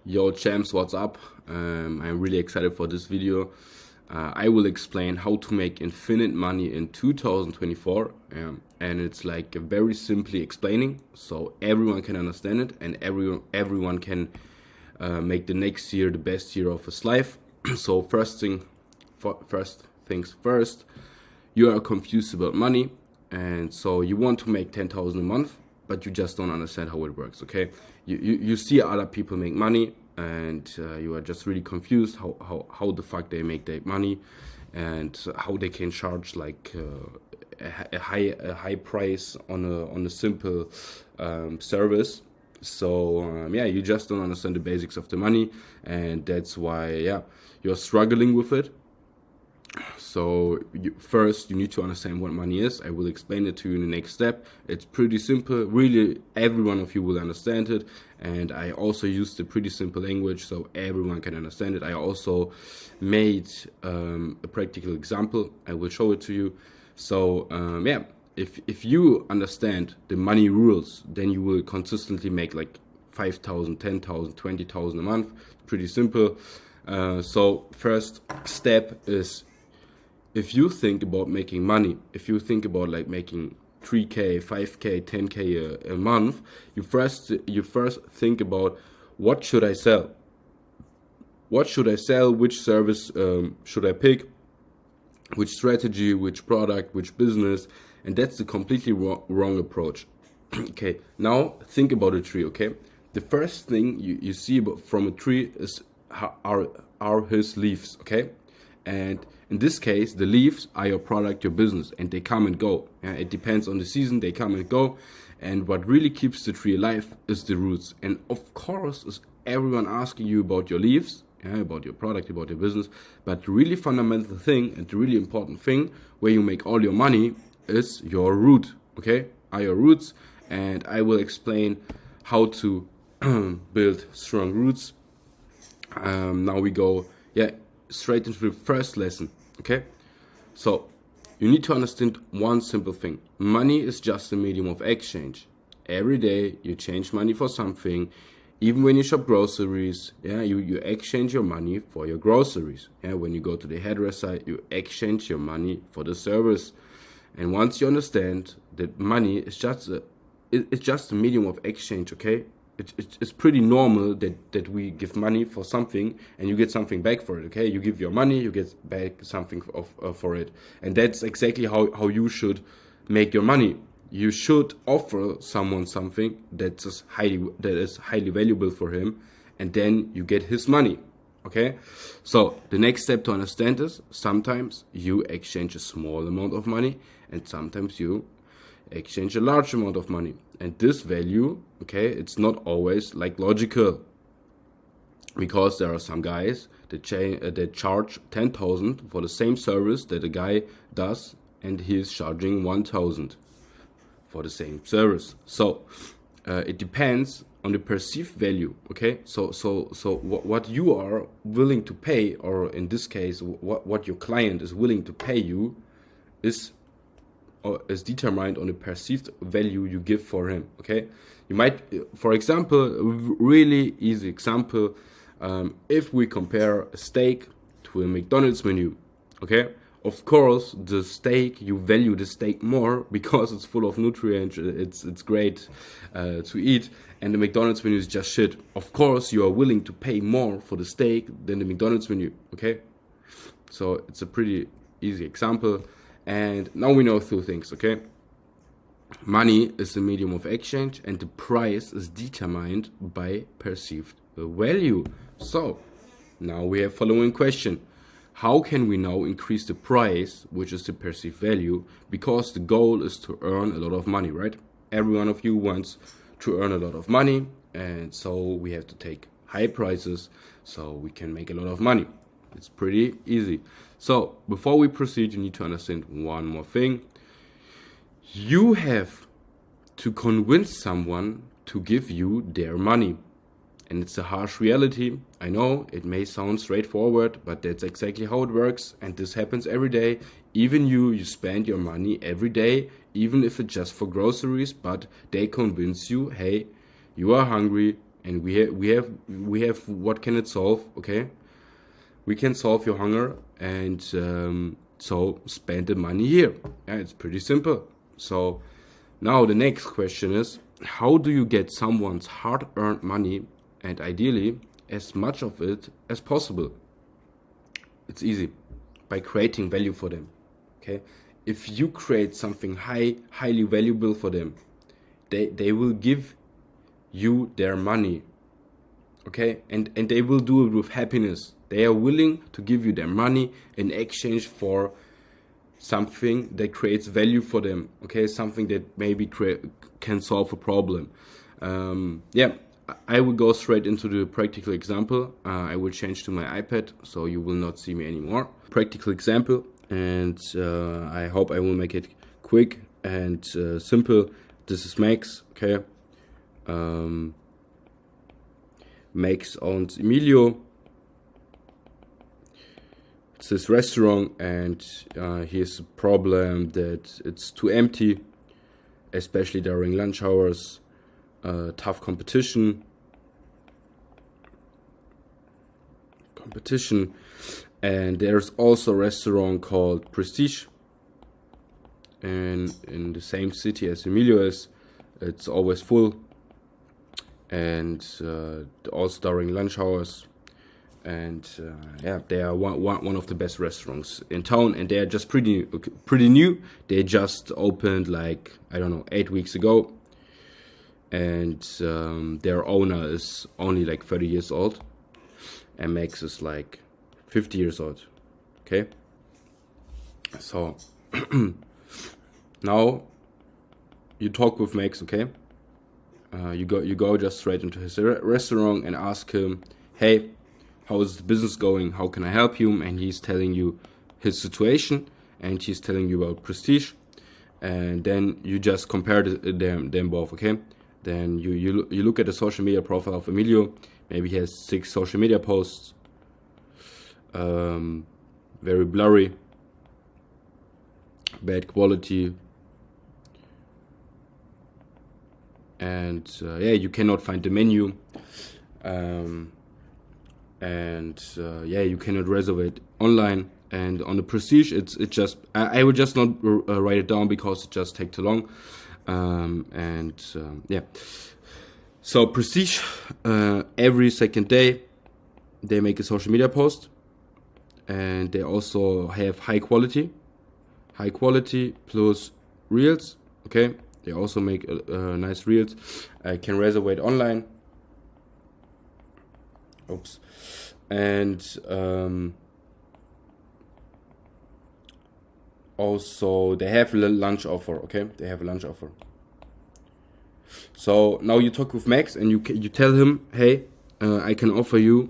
Yo champs, what's up? I'm really excited for this video. I will explain how to make infinite money in 2024, and it's like very simply explaining so everyone can understand it and everyone can make the next year the best year of his life. So first things first, you are confused about money, and so you want to make 10,000 a month, but you just don't understand how it works. Okay, you see other people make money, and you are just really confused how the fuck they make their money, and how they can charge like a high price on a simple service. So yeah, you just don't understand the basics of the money, and that's why you're struggling with it. So first you need to understand what money is. I will explain it to you in the next step. It's pretty simple. Really, every one of you will understand it. And I also used a pretty simple language so everyone can understand it. I also made a practical example. I will show it to you. So yeah, if you understand the money rules, then you will consistently make like 5,000, 10,000, 20,000 a month. Pretty simple. So first step is, if you think about making money, if you think about like making 3K, 5K, 10K a month, you first think about, what should I sell? What should I sell? Which service should I pick? Which strategy, which product, which business? And that's the completely wrong approach. Okay, now think about a tree, okay? The first thing you see from a tree is are his leaves, okay? And in this case, the leaves are your product, your business, and they come and go. It depends on the season, they come and go. And what really keeps the tree alive is the roots. And of course, is everyone asking you about your leaves, about your product, about your business. But the really fundamental thing and the really important thing where you make all your money is your root, okay? Are your roots. And I will explain how to build strong roots. Now we go, straight into the first lesson, okay? So you need to understand one simple thing. Money is just a medium of exchange. Every day you change money for something. Even when you shop groceries, you exchange your money for your groceries. When you go to the hairdresser, you exchange your money for the service. And once you understand that money is just a medium of exchange, okay? It's pretty normal that we give money for something and you get something back for it, okay? You give your money, you get back something for it. And that's exactly how you should make your money. You should offer someone something that is highly valuable for him, and then you get his money, okay? So the next step to understand is, sometimes you exchange a small amount of money and sometimes you exchange a large amount of money. And this value, okay, it's not always like logical, because there are some guys that charge 10,000 for the same service that a guy does, and he is charging 1,000 for the same service. So it depends on the perceived value, okay? So what you are willing to pay, or in this case what your client is willing to pay you, is determined on the perceived value you give for him, okay? You might, for example, a really easy example, if we compare a steak to a McDonald's menu, okay? Of course, the steak, you value the steak more because it's full of nutrients, it's great to eat, and the McDonald's menu is just shit. Of course, you are willing to pay more for the steak than the McDonald's menu, okay? So it's a pretty easy example. And now we know two things, okay? Money is a medium of exchange, and the price is determined by perceived value. So now we have following question. How can we now increase the price, which is the perceived value? Because the goal is to earn a lot of money, right? Every one of you wants to earn a lot of money, and so we have to take high prices so we can make a lot of money. It's pretty easy. So before we proceed, you need to understand one more thing. You have to convince someone to give you their money. And it's a harsh reality. I know it may sound straightforward, but that's exactly how it works. And this happens every day. Even you spend your money every day, even if it's just for groceries, but they convince you, hey, you are hungry and we have what can it solve? Okay, we can solve your hunger, and so spend the money here. Yeah, it's pretty simple. So now the next question is, how do you get someone's hard-earned money, and ideally as much of it as possible? It's easy, by creating value for them. Okay, if you create something highly valuable for them, they will give you their money. Okay, and they will do it with happiness. They are willing to give you their money in exchange for something that creates value for them. Okay, something that maybe can solve a problem. Yeah, I will go straight into the practical example. I will change to my iPad, so you will not see me anymore. Practical example, and I hope I will make it quick and simple. This is Max. Okay, Max owns Emilio. It's his restaurant, and he has a problem that it's too empty, especially during lunch hours. Tough competition, and there's also a restaurant called Prestige, and in the same city as Emilio is. It's always full, and also during lunch hours. And yeah, they are one of the best restaurants in town, and they are just pretty new. They just opened, like, I don't know, 8 weeks ago, and their owner is only like 30 years old, and Max is like 50 years old. Okay, so now you talk with Max. Okay, you go just straight into his restaurant and ask him, hey, how is the business going? How can I help you? And he's telling you his situation, and he's telling you about Prestige. And then you just compare them both, okay? Then you look at the social media profile of Emilio. Maybe he has 6 social media posts. Very blurry, bad quality. And yeah, you cannot find the menu. Yeah, you cannot reserve it online. And on the Prestige, it just I would just not write it down because it just takes too long. Yeah, so Prestige, every second day they make a social media post, and they also have high quality plus reels. Okay, they also make nice reels. I can reserve it online. Oops. And also they have a lunch offer. Okay, they have a lunch offer. So now you talk with Max, and you tell him, hey, I can offer you,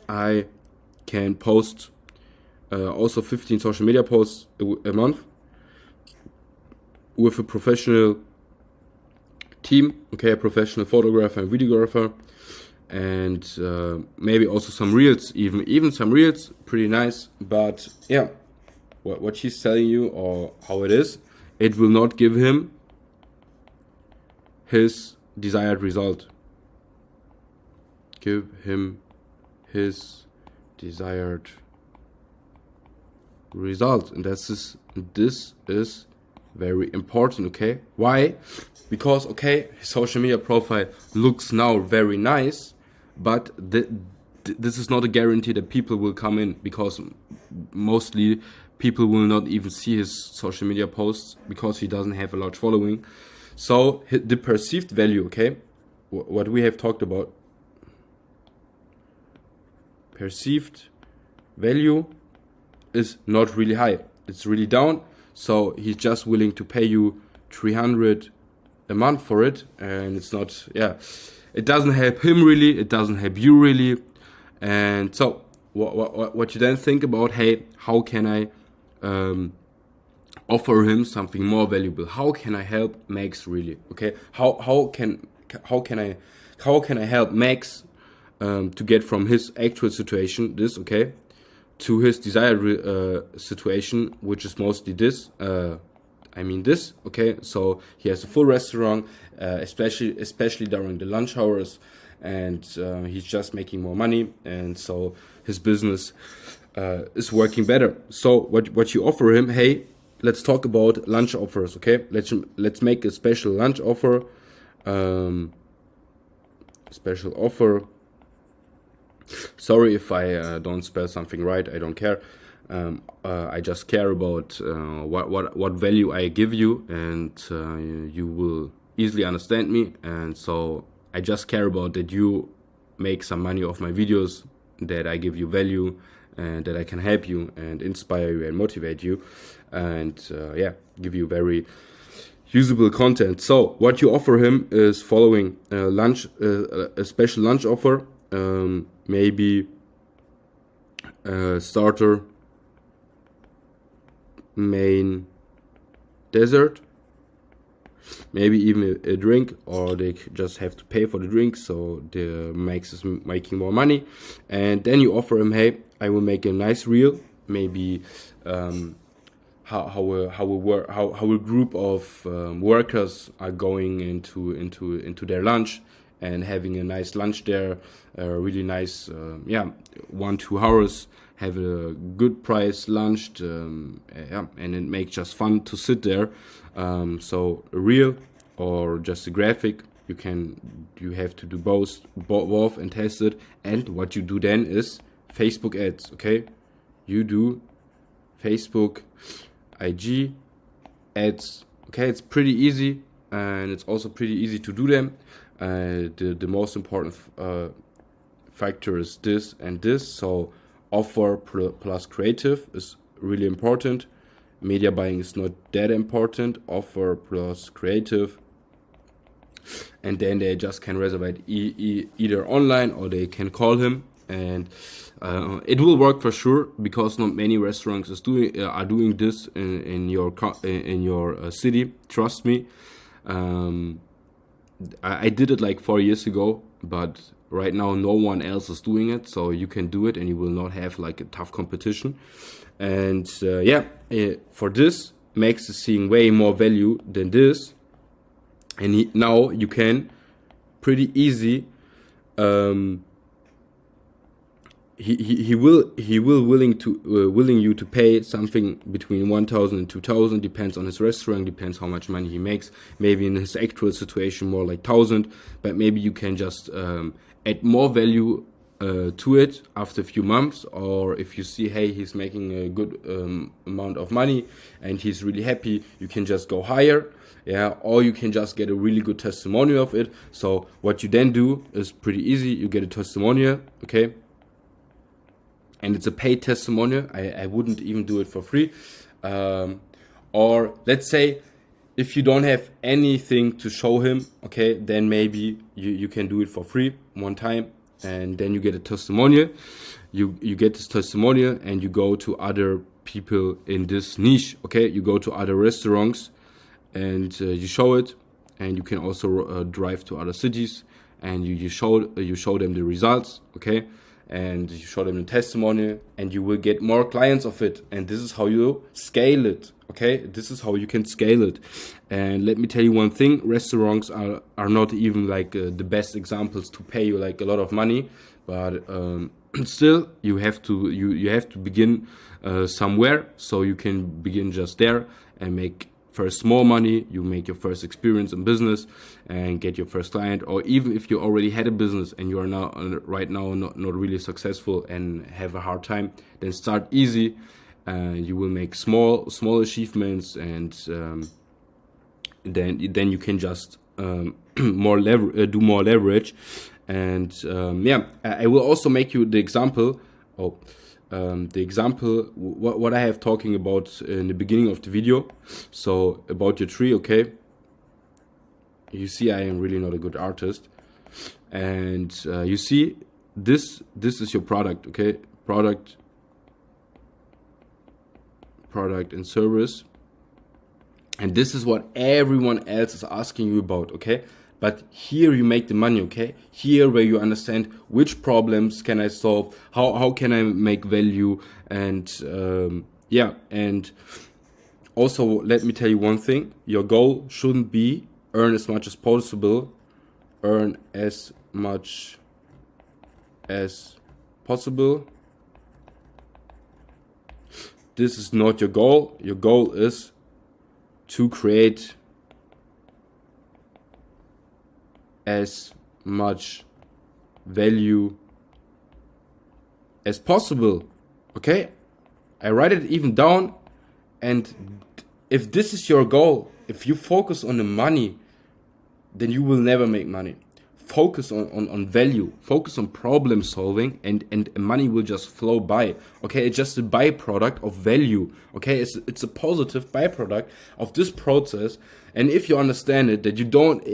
I can post also 15 social media posts a month with a professional team. Okay, a professional photographer and videographer. And maybe also some reels, even some reels, pretty nice. But yeah, what she's telling you, or how it is, it will not give him his desired result. Give him his desired result, and this is very important. Okay, why? Because okay, his social media profile looks now very nice, but this is not a guarantee that people will come in, because mostly people will not even see his social media posts because he doesn't have a large following. So the perceived value, okay, what we have talked about, perceived value is not really high. It's really down. So he's just willing to pay you 300 a month for it, and it's not, yeah, it doesn't help him really, it doesn't help you really. And so what you then think about, hey, how can I offer him something more valuable? How can I help Max really? Okay, how can I help Max to get from his actual situation, this, okay, to his desired situation, which is mostly this. This, okay. So he has a full restaurant, especially during the lunch hours, and he's just making more money, and so his business is working better. So what you offer him, hey, let's talk about lunch offers, okay? Let's make a special lunch offer, special offer. Sorry if I don't spell something right, I don't care. I just care about what value I give you, and you will easily understand me. And so I just care about that you make some money off my videos, that I give you value, and that I can help you and inspire you and motivate you, and yeah, give you very usable content. So what you offer him is following lunch, a special lunch offer, maybe starter, main, dessert, maybe even a drink, or they just have to pay for the drink, so the makes us making more money. And then you offer him, hey, I will make a nice reel, maybe how a group of workers are going into their lunch and having a nice lunch there, really nice, 1-2 hours, have a good price lunch, and it makes just fun to sit there. So a reel or just a graphic, you have to do both and test it. And what you do then is Facebook ads, okay? You do Facebook IG ads, okay? It's pretty easy, and it's also pretty easy to do them. The most important factor is this and this. So offer plus creative is really important. Media buying is not that important. Offer plus creative, and then they just can reserve either online or they can call him, and it will work for sure, because not many restaurants are doing this in your city. Trust me. I did it like 4 years ago, but right now no one else is doing it, so you can do it and you will not have like a tough competition. And for this makes the seeing way more value than this, and now you can pretty easy. He will willing you to pay something between 1,000 and 2,000, depends on his restaurant, depends how much money he makes. Maybe in his actual situation more like 1,000, but maybe you can just add more value to it after a few months, or if you see, hey, he's making a good amount of money and he's really happy, you can just go higher, or you can just get a really good testimonial of it. So what you then do is pretty easy. You get a testimonial, okay, and it's a paid testimonial. I wouldn't even do it for free. Or let's say if you don't have anything to show him, okay, then maybe you can do it for free one time, and then you get a testimonial. You get this testimonial and you go to other people in this niche, okay? You go to other restaurants and you show it, and you can also drive to other cities and you show them the results, okay? And you show them the testimonial, and you will get more clients of it. And this is how you scale it, okay? This is how you can scale it. And let me tell you one thing, restaurants are not even like the best examples to pay you like a lot of money, but still you have to begin somewhere, so you can begin just there and make first small money. You make your first experience in business and get your first client. Or even if you already had a business and you are now right now not really successful and have a hard time, then start easy. You will make small achievements, and then you can just do more leverage. And I will also make you the example. What I have talking about in the beginning of the video. So about your tree, okay? You see, I am really not a good artist, and you see, this is your product, okay? Product and service, and this is what everyone else is asking you about, okay? But here you make the money, okay? Here where you understand which problems can I solve, how can I make value, and and also let me tell you one thing, your goal shouldn't be earn as much as possible, earn as much as possible. This is not your goal. Your goal is to create as much value as possible. Okay, I write it even down. And if this is your goal, if you focus on the money, then you will never make money. Focus on value, focus on problem solving, and money will just flow by. Okay, it's just a byproduct of value. Okay, it's a positive byproduct of this process. And if you understand it, that you don't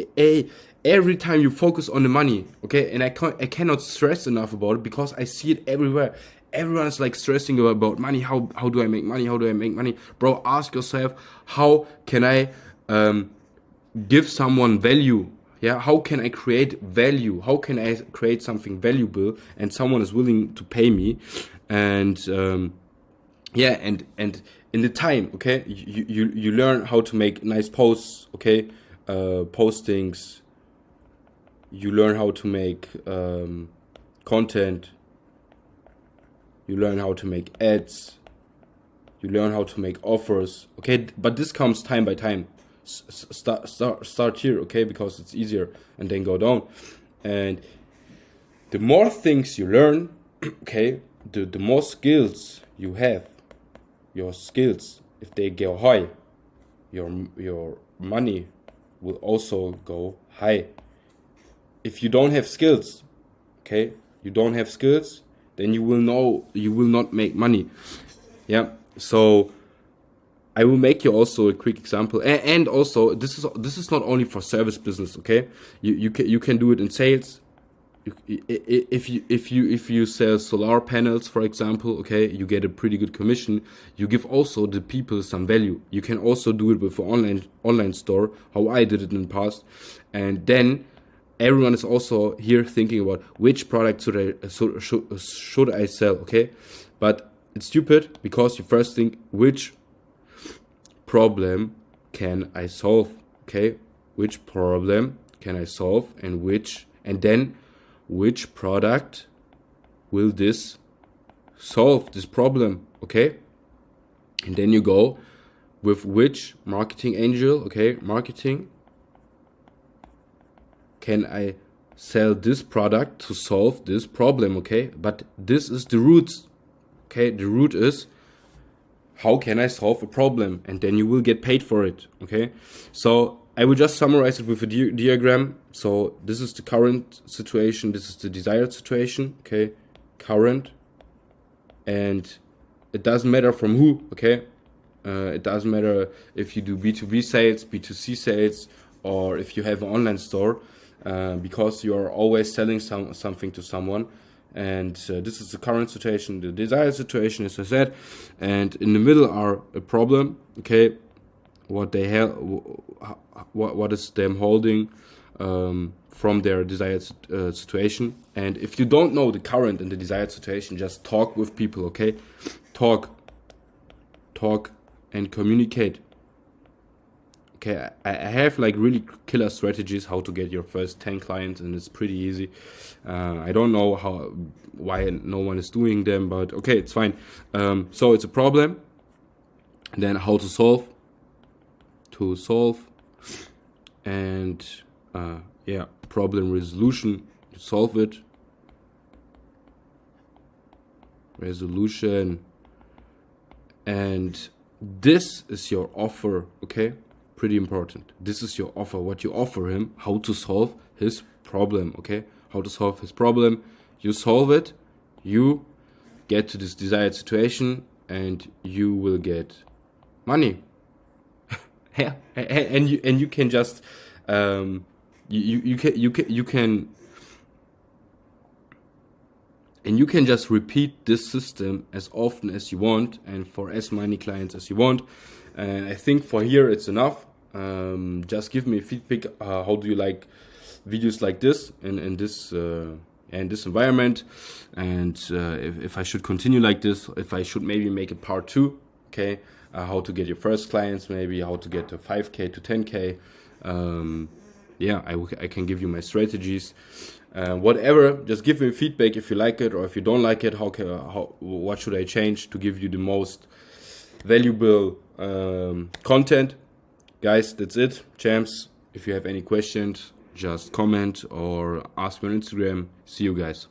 every time you focus on the money, okay, and I cannot stress enough about it, because I see it everywhere. Everyone is like stressing about money. How do I make money? How do I make money? Bro, ask yourself, how can I give someone value? Yeah, how can I create value? How can I create something valuable and someone is willing to pay me? And yeah, and in the time, okay, you learn how to make nice posts, okay, postings. You learn how to make content. You learn how to make ads. You learn how to make offers, okay. But this comes time by time. Start here, okay, because it's easier, and then go down. And the more things you learn, okay, the more skills you have. Your skills, if they go high, your money will also go high. If you don't have skills, okay, you don't have skills, then you will not make money. Yeah, so I will make you also a quick example, and also this is not only for service business, okay? You can do it in sales. If you sell solar panels, for example, okay, you get a pretty good commission. You give also the people some value. You can also do it with an online store, how I did it in the past, and then everyone is also here thinking about which product should I sell, okay? But it's stupid, because you first think, which problem can I solve? Okay, which problem can I solve, and then which product will this solve this problem? Okay, and then you go with which marketing angel, okay, marketing, can I sell this product to solve this problem? Okay, but this is the roots. Okay, the root is, how can I solve a problem? And then you will get paid for it, okay? So I will just summarize it with a diagram. So this is the current situation. This is the desired situation, okay? Current. And it doesn't matter from who, okay? It doesn't matter if you do B2B sales, B2C sales, or if you have an online store, because you are always selling something to someone. And this is the current situation, the desired situation, as I said. And in the middle are a problem, okay? What is them holding from their desired situation. And if you don't know the current and the desired situation, just talk with people, okay? Talk and communicate. Okay, I have like really killer strategies how to get your first 10 clients, and it's pretty easy. I don't know why no one is doing them, but okay, it's fine. So it's a problem, and then how to solve, and yeah, problem resolution, to solve it, resolution, and this is your offer, okay? Pretty important. This is your offer, what you offer him, how to solve his problem, okay? How to solve his problem. You solve it, you get to this desired situation, and you will get money. Yeah, and you can just you can just repeat this system as often as you want, and for as many clients as you want. And I think for here it's enough. Just give me feedback. How do you like videos like this in this environment? And if I should continue like this, if I should maybe make a part 2, okay? How to get your first clients, maybe how to get to 5K to 10K. Yeah, I can give you my strategies. Whatever, just give me feedback if you like it or if you don't like it. What should I change to give you the most valuable content? Guys, that's it. Champs, if you have any questions, just comment or ask me on Instagram. See you guys.